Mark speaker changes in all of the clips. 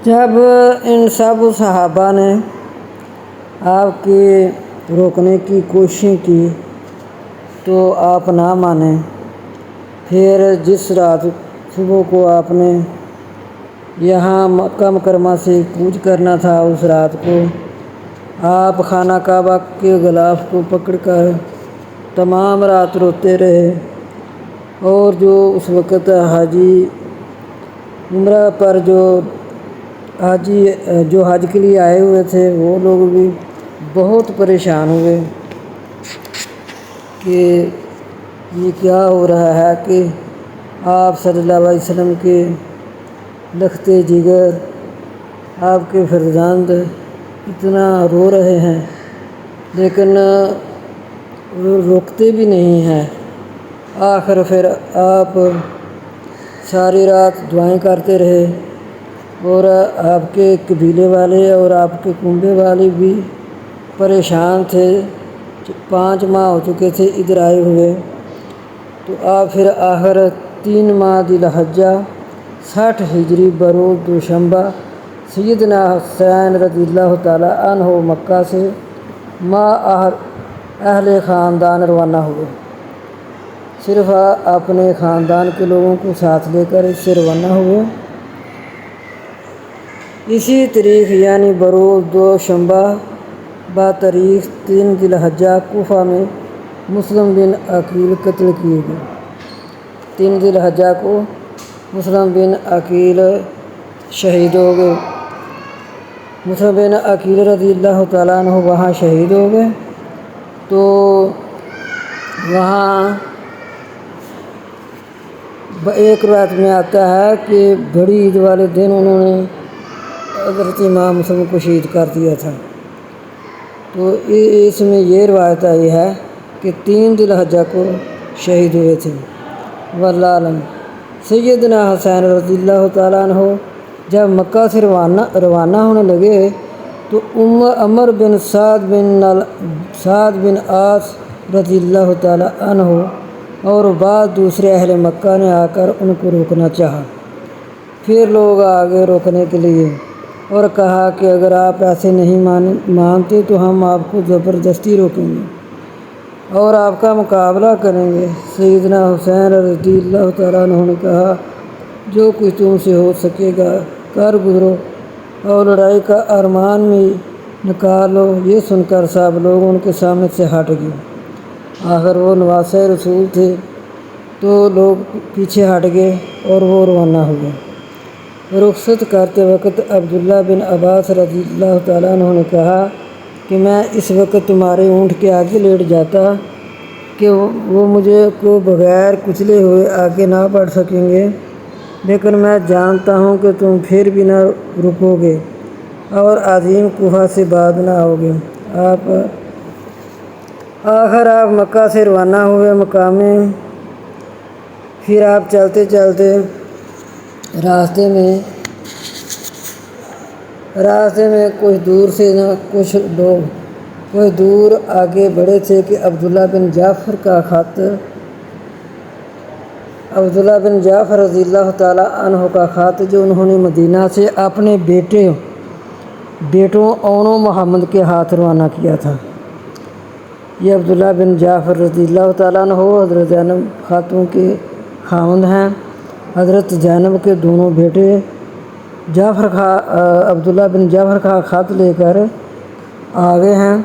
Speaker 1: جب ان سب صحابہ نے آپ کے روکنے کی کوششیں کی تو آپ نہ مانے۔ پھر جس رات صبح کو آپ نے یہاں مکہ مکرمہ سے کوچ کرنا تھا، اس رات کو آپ خانہ کعبہ کے غلاف کو پکڑ کر تمام رات روتے رہے، اور جو اس وقت حاجی عمرہ پر جو حج کے لیے آئے ہوئے تھے وہ لوگ بھی بہت پریشان ہوئے کہ یہ کیا ہو رہا ہے کہ آپ صلی اللہ علیہ وسلم کے لختے جگر، آپ کے فرزند اتنا رو رہے ہیں لیکن رکتے بھی نہیں ہیں۔ آخر پھر آپ ساری رات دعائیں کرتے رہے، اور آپ کے قبیلے والے اور آپ کے کنبے والے بھی پریشان تھے۔ 5 ماہ ہو چکے تھے ادھر آئے ہوئے، تو آپ پھر آخر 3 ماہ ذی الحجہ 60 ہجری بروز دوشنبہ سیدنا حسین رضی اللہ تعالیٰ عنہ مکہ سے اہل خاندان روانہ ہوئے۔ صرف اپنے خاندان کے لوگوں کو ساتھ لے کر اس سے روانہ ہوئے۔ اسی تاریخ یعنی بروز دوشنبہ بتاریخ 3 ذی الحجہ کوفہ میں مسلم بن عقیل قتل کیے گئے۔ 3 ذی الحجہ کو مسلم بن عقیل شہید ہو گئے۔ مسلم بن عقیل رضی اللہ تعالیٰ عنہ وہاں شہید ہو گئے، تو وہاں ایک روایت میں آتا ہے کہ بڑی عید والے دن انہوں نے حضرت امام مسلم کو شہید کر دیا تھا۔ تو اس میں یہ روایت آئی ہے کہ 3 ذی الحجہ کو شہید ہوئے تھے۔ واللہ اعلم۔ سیدنا حسین رضی اللہ تعالیٰ عنہ جب مکہ سے روانہ ہونے لگے تو عمر بن سعد بن عاص رضی اللہ تعالیٰ عنہ اور بعض دوسرے اہل مکہ نے آ کر ان کو روکنا چاہا۔ پھر لوگ آگے روکنے کے لیے اور کہا کہ اگر آپ ایسے نہیں مانتے تو ہم آپ کو زبردستی روکیں گے اور آپ کا مقابلہ کریں گے۔ سیدنا حسین رضی اللہ تعالیٰ عنہ نے کہا جو کچھ تم سے ہو سکے گا کر گزرو اور لڑائی کا ارمان بھی نکالو۔ یہ سن کر سب لوگ ان کے سامنے سے ہٹ گئے۔ آخر وہ نواسۂ رسول تھے تو لوگ پیچھے ہٹ گئے اور وہ روانہ ہوئے۔ رخصت کرتے وقت عبداللہ بن عباس رضی اللہ تعالیٰ عنہ نے کہا کہ میں اس وقت تمہارے اونٹ کے آگے لیٹ جاتا کہ وہ مجھے کو بغیر کچلے ہوئے آگے نہ بڑھ سکیں گے، لیکن میں جانتا ہوں کہ تم پھر بھی نہ رکو گے اور عظیم کوفہ سے بعد نہ آؤ گے۔ آخر آپ مکہ سے روانہ ہوئے مقام میں۔ پھر آپ چلتے چلتے راستے میں کچھ دور سے کچھ لوگ کچھ دور آگے بڑھے تھے کہ عبداللہ بن جعفر رضی اللہ تعالیٰ عنہ کا خط جو انہوں نے مدینہ سے اپنے بیٹوں اون و محمد کے ہاتھ روانہ کیا تھا۔ یہ عبداللہ بن جعفر رضی اللہ تعالیٰ عنہ حضرت زینب خاتون کے خاوند ہیں۔ حضرت زینب کے دونوں بیٹے عبداللہ بن جعفر کا خط لے کر آگے ہیں،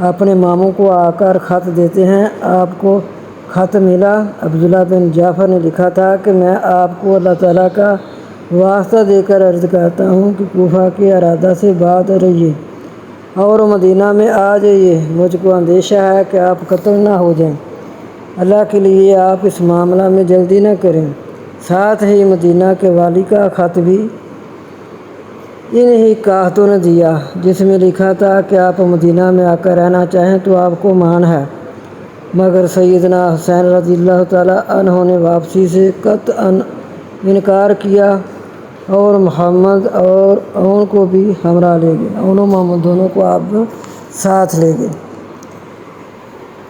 Speaker 1: اپنے ماموں کو آ کر خط دیتے ہیں۔ آپ کو خط ملا۔ عبداللہ بن جعفر نے لکھا تھا کہ میں آپ کو اللہ تعالیٰ کا واسطہ دے کر عرض کرتا ہوں کہ کوفہ کے ارادہ سے بعد رہیے اور مدینہ میں آ جائیے۔ مجھ کو اندیشہ ہے کہ آپ قتل نہ ہو جائیں، اللہ کے لیے آپ اس معاملہ میں جلدی نہ کریں۔ ساتھ ہی مدینہ کے والی کا خط بھی انہی کاہتوں نے دیا، جس میں لکھا تھا کہ آپ مدینہ میں آ کر رہنا چاہیں تو آپ کو مان ہے، مگر سیدنا حسین رضی اللہ تعالیٰ عنہ نے واپسی سے قطعاً انکار کیا اور محمد اور اون کو بھی ہمراہ لے گئے۔ اون و محمد دونوں کو آپ ساتھ لے گئے،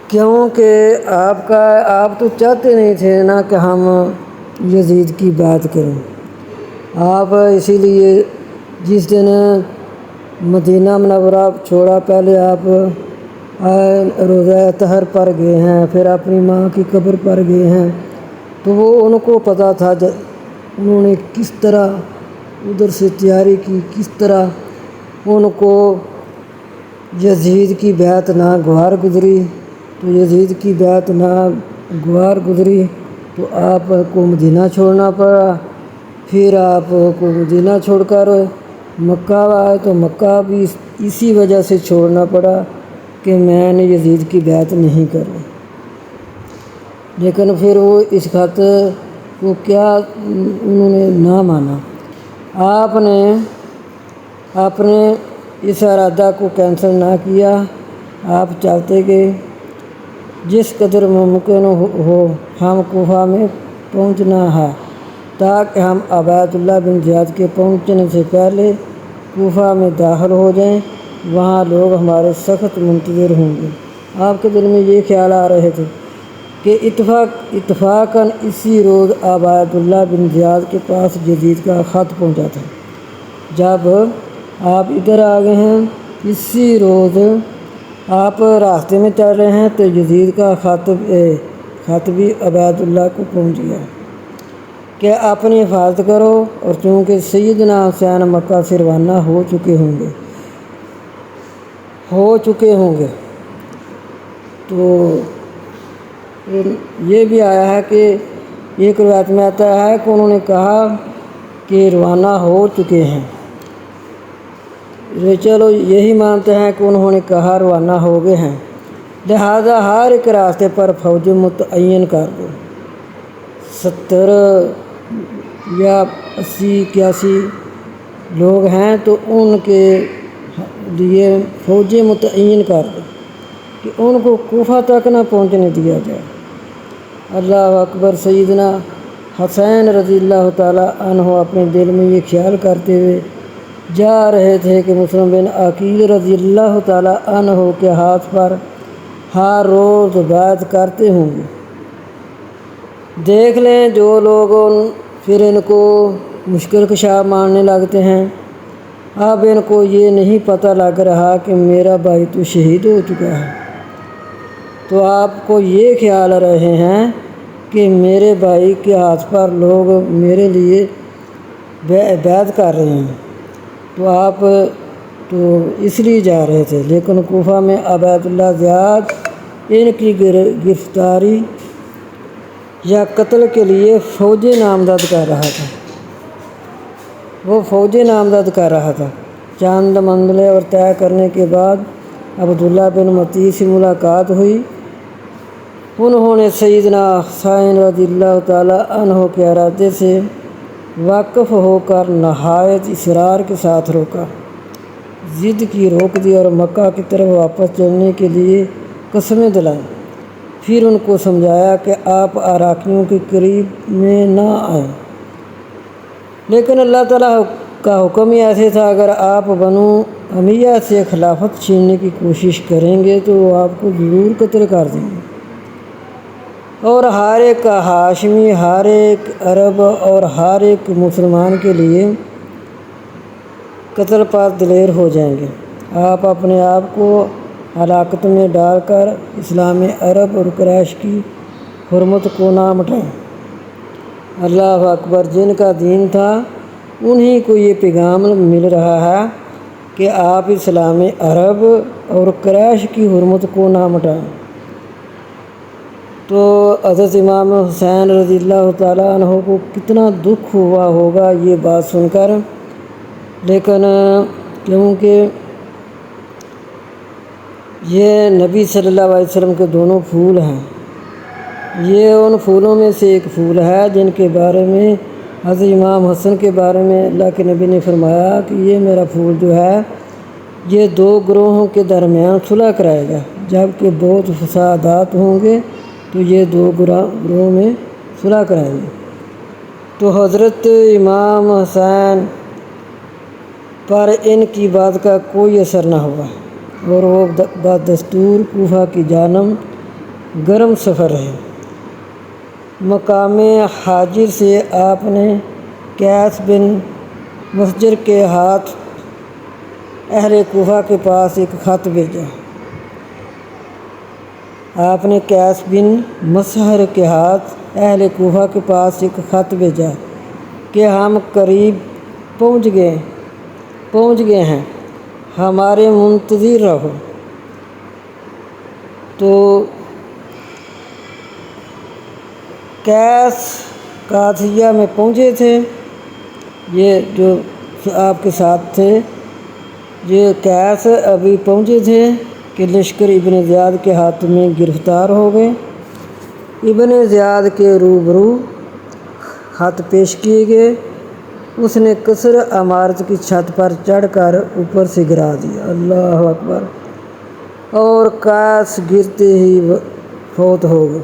Speaker 1: کیونکہ آپ تو چاہتے نہیں تھے نا کہ ہم یزید کی بات کریں۔ آپ اسی لیے جس دن مدینہ منورہ چھوڑا پہلے آپ روضہ طہر پر گئے ہیں، پھر اپنی ماں کی قبر پر گئے ہیں، تو وہ ان کو پتہ تھا انہوں نے کس طرح ادھر سے تیاری کی، کس طرح ان کو یزید کی بیعت ناگوار گزری۔ تو یزید کی بیعت ناگوار گزری تو آپ کو مدینہ چھوڑنا پڑا، پھر آپ کو مدینہ چھوڑ کر مکہ آئے تو مکہ بھی اسی وجہ سے چھوڑنا پڑا کہ میں نے یزید کی بیعت نہیں کرنی۔ لیکن پھر وہ اس خط کو کیا انہوں نے نہ مانا، آپ نے اپنے اس ارادہ کو کینسل نہ کیا، آپ چاہتے کہ جس قدر ممکن ہو ہم کوفہ میں پہنچنا ہے تاکہ ہم عبید اللہ بن زیاد کے پہنچنے سے پہلے کوفہ میں داخل ہو جائیں، وہاں لوگ ہمارے سخت منتظر ہوں گے۔ آپ کے دل میں یہ خیال آ رہے تھے کہ اتفاقاً اسی روز عبید اللہ بن زیاد کے پاس یزید کا خط پہنچا تھا۔ جب آپ ادھر آ گئے ہیں، اسی روز آپ راستے میں چل رہے ہیں تو یزید کا خط بھی عبید اللہ کو پہنچ گیا کہ اپنی حفاظت کرو، اور چونکہ سیدنا حسین مکہ سے روانہ ہو چکے ہوں گے تو یہ بھی آیا ہے کہ ایک روایت میں آتا ہے کہ انہوں نے کہا کہ روانہ ہو چکے ہیں۔ چلو یہی مانتے ہیں کہ انہوں نے کہا روانہ ہو گئے ہیں، لہذا ہر ایک راستے پر فوج متعین کر دو۔ 70 یا 80-81 لوگ ہیں تو ان کے لیے فوجیں متعین کر دو کہ ان کو کوفہ تک نہ پہنچنے دیا جائے۔ اللہ اکبر۔ سیدنا حسین رضی اللہ تعالیٰ عنہ اپنے دل میں یہ خیال کرتے ہوئے جا رہے تھے کہ مسلم بن عقیل رضی اللہ تعالیٰ عنہ کے ہاتھ پر ہر روز بیعت کرتے ہوں گے۔ دیکھ لیں جو لوگ پھر ان کو مشکل کشا ماننے لگتے ہیں، اب ان کو یہ نہیں پتہ لگ رہا کہ میرا بھائی تو شہید ہو چکا ہے، تو آپ کو یہ خیال رہے ہیں کہ میرے بھائی کے ہاتھ پر لوگ میرے لیے بیعت کر رہے ہیں، تو آپ تو اس لیے جا رہے تھے۔ لیکن کوفہ میں عبید اللہ زیاد ان کی گرفتاری یا قتل کے لیے فوجیں نامزد کر رہا تھا۔ چند منزلیں اور طے کرنے کے بعد عبداللہ بن متی سے ملاقات ہوئی۔ انہوں نے سیدنا حسین رضی اللہ تعالیٰ عنہ کے ارادے سے واقف ہو کر نہایت اصرار کے ساتھ روکا، ضد کی روک دی اور مکہ کی طرف واپس چلنے کے لیے قسمیں دلائیں۔ پھر ان کو سمجھایا کہ آپ عراقیوں کے قریب میں نہ آئیں، لیکن اللہ تعالیٰ کا حکم ہی ایسے تھا، اگر آپ بنو امیہ سے خلافت چھیننے کی کوشش کریں گے تو وہ آپ کو ضرور قتل کر دیں گے، اور ہر ایک ہاشمی، ہر ایک عرب اور ہر ایک مسلمان کے لیے قتل پر دلیر ہو جائیں گے۔ آپ اپنے آپ کو ہلاکت میں ڈال کر اسلام عرب اور قریش کی حرمت کو نہ مٹائیں۔ اللہ اکبر۔ جن کا دین تھا انہی کو یہ پیغام مل رہا ہے کہ آپ اسلام عرب اور قریش کی حرمت کو نہ مٹائیں۔ تو حضرت امام حسین رضی اللہ تعالیٰ عنہ کو کتنا دکھ ہوا ہوگا یہ بات سن کر، لیکن کیونکہ یہ نبی صلی اللہ علیہ وسلم کے دونوں پھول ہیں، یہ ان پھولوں میں سے ایک پھول ہے جن کے بارے میں حضرت امام حسن کے بارے میں اللہ کے نبی نے فرمایا کہ یہ میرا پھول جو ہے یہ دو گروہوں کے درمیان صلح کرائے گا، جب کہ بہت فسادات ہوں گے تو یہ دو گروہوں میں صلح کرائیں گے۔ تو حضرت امام حسین پر ان کی بات کا کوئی اثر نہ ہوا اور وہ بدستور کوفہ کی جانب گرم سفر رہے۔ مقام حاجر سے آپ نے قیس بن مسجر کے ہاتھ اہل کوفہ کے پاس ایک خط بھیجا۔ آپ نے قیس بن مسہر کے ہاتھ اہل کوفہ کے پاس ایک خط بھیجا کہ ہم قریب پہنچ گئے ہیں، ہمارے منتظر رہو۔ تو قیس قادسیہ میں پہنچے تھے، یہ جو آپ کے ساتھ تھے، یہ قیس ابھی پہنچے تھے کہ لشکر ابن زیاد کے ہاتھ میں گرفتار ہو گئے۔ ابن زیاد کے روبرو خط پیش کیے گئے۔ اس نے قصر عمارت کی چھت پر چڑھ کر اوپر سے گرا دیا، اللہ اکبر، اور قیس گرتے ہی فوت ہو گئے۔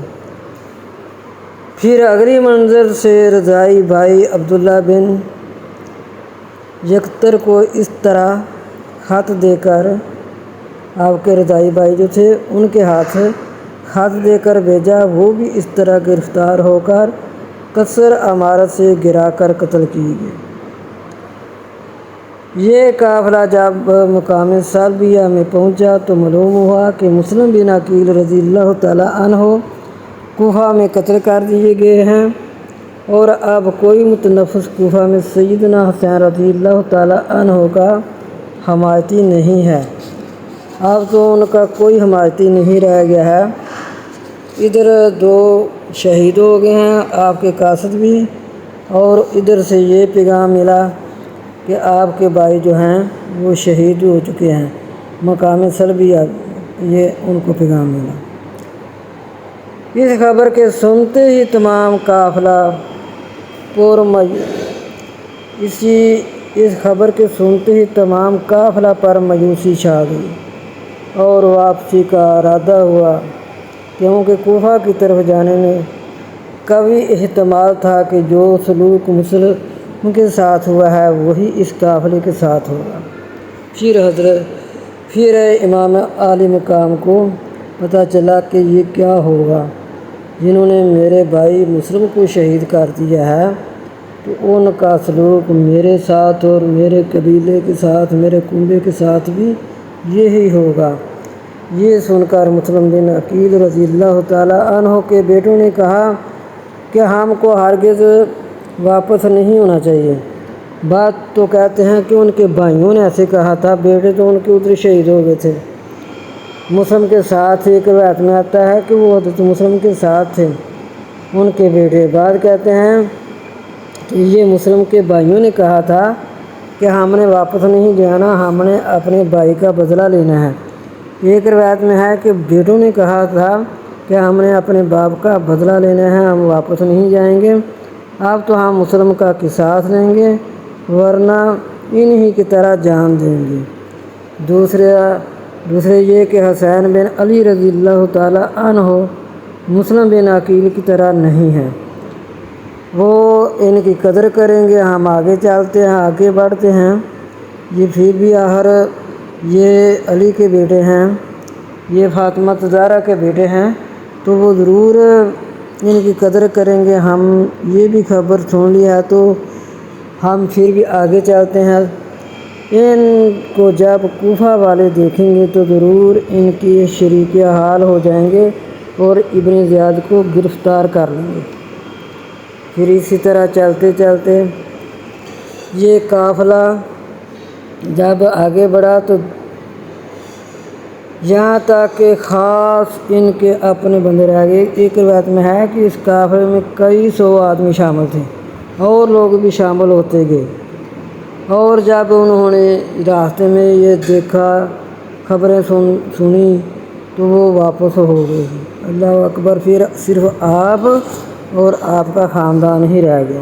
Speaker 1: پھر اگلی منزل سے رضائی بھائی عبداللہ بن یکتر کو اس طرح خط دے کر، آپ کے رضائی بھائی جو تھے ان کے ہاتھ خط دے کر بھیجا، وہ بھی اس طرح گرفتار ہو کر قصر عمارت سے گرا کر قتل کیے گئے۔ یہ قافلہ جب مقام سلبیہ میں پہنچا تو معلوم ہوا کہ مسلم بن عقیل رضی اللہ تعالیٰ عنہ کوفہ میں قتل کر دیے گئے ہیں، اور اب کوئی متنفس کوفہ میں سیدنا حسین رضی اللہ تعالیٰ عنہ کا حمایتی نہیں ہے۔ اب تو ان کا کوئی حمایتی نہیں رہ گیا ہے۔ ادھر 2 شہید ہو گئے ہیں، آپ کے قاصد بھی، اور ادھر سے یہ پیغام ملا کہ آپ کے بھائی جو ہیں وہ شہید ہو چکے ہیں، مقام سلبیہ، یہ ان کو پیغام ملا۔ اس خبر کے سنتے ہی تمام قافلہ اس خبر کے سنتے ہی تمام قافلہ پر مایوسی چھا گئی اور واپسی کا ارادہ ہوا، کیونکہ کوفہ کی طرف جانے میں قوی احتمال تھا کہ جو سلوک مسلم کے ساتھ ہوا ہے وہی اس قافلے کے ساتھ ہوگا۔ پھر امام عالی مقام کو پتہ چلا کہ یہ کیا ہوگا، جنہوں نے میرے بھائی مسلم کو شہید کر دیا ہے، تو ان کا سلوک میرے ساتھ اور میرے قبیلے کے ساتھ، میرے کنبے کے ساتھ بھی یہی ہوگا۔ یہ سن کر مسلم بن عقیل رضی اللہ تعالیٰ عنہ کے بیٹوں نے کہا کہ ہم کو ہرگز واپس نہیں ہونا چاہیے۔ بات تو کہتے ہیں کہ ان کے بھائیوں نے ایسے کہا تھا، بیٹے تو ان کے ادھر شہید ہو گئے تھے مسلم کے ساتھ۔ ایک روایت میں آتا ہے کہ وہ حضرت مسلم کے ساتھ تھے ان کے بیٹے۔ بعد کہتے ہیں کہ یہ مسلم کے بھائیوں نے کہا تھا کہ ہم نے واپس نہیں جانا، ہم نے اپنے بھائی کا بدلہ لینا ہے۔ ایک روایت میں ہے کہ بیٹوں نے کہا تھا کہ ہم نے اپنے باپ کا بدلہ لینا ہے، ہم واپس نہیں جائیں گے، اب تو ہم مسلم کا قصاص لیں گے، ورنہ انہی کی طرح جان دیں گے۔ دوسرے یہ کہ حسین بن علی رضی اللہ تعالیٰ عنہ مسلم بن عقیل کی طرح نہیں ہے، وہ ان کی قدر کریں گے۔ ہم آگے چلتے ہیں، آگے بڑھتے ہیں، یہ پھر بھی آخر یہ علی کے بیٹے ہیں، یہ فاطمہ زہرا کے بیٹے ہیں، تو وہ ضرور ان کی قدر کریں گے۔ ہم یہ بھی خبر سن لیا تو ہم پھر بھی آگے چلتے ہیں۔ ان کو جب کوفہ والے دیکھیں گے تو ضرور ان کی شریک حال ہو جائیں گے اور ابن زیاد کو گرفتار کر لیں گے۔ پھر اسی طرح چلتے چلتے یہ قافلہ جب آگے بڑھا تو یہاں تک کہ خاص ان کے اپنے بندے رہ گئے۔ ایک روایت میں ہے کہ اس قافلے میں کئی 100 آدمی شامل تھے اور لوگ بھی شامل ہوتے گئے، اور جب انہوں نے راستے میں یہ دیکھا، خبریں سنی، تو وہ واپس ہو گئے۔ اللہ اکبر، پھر صرف آپ اور آپ کا خاندان ہی رہ گیا۔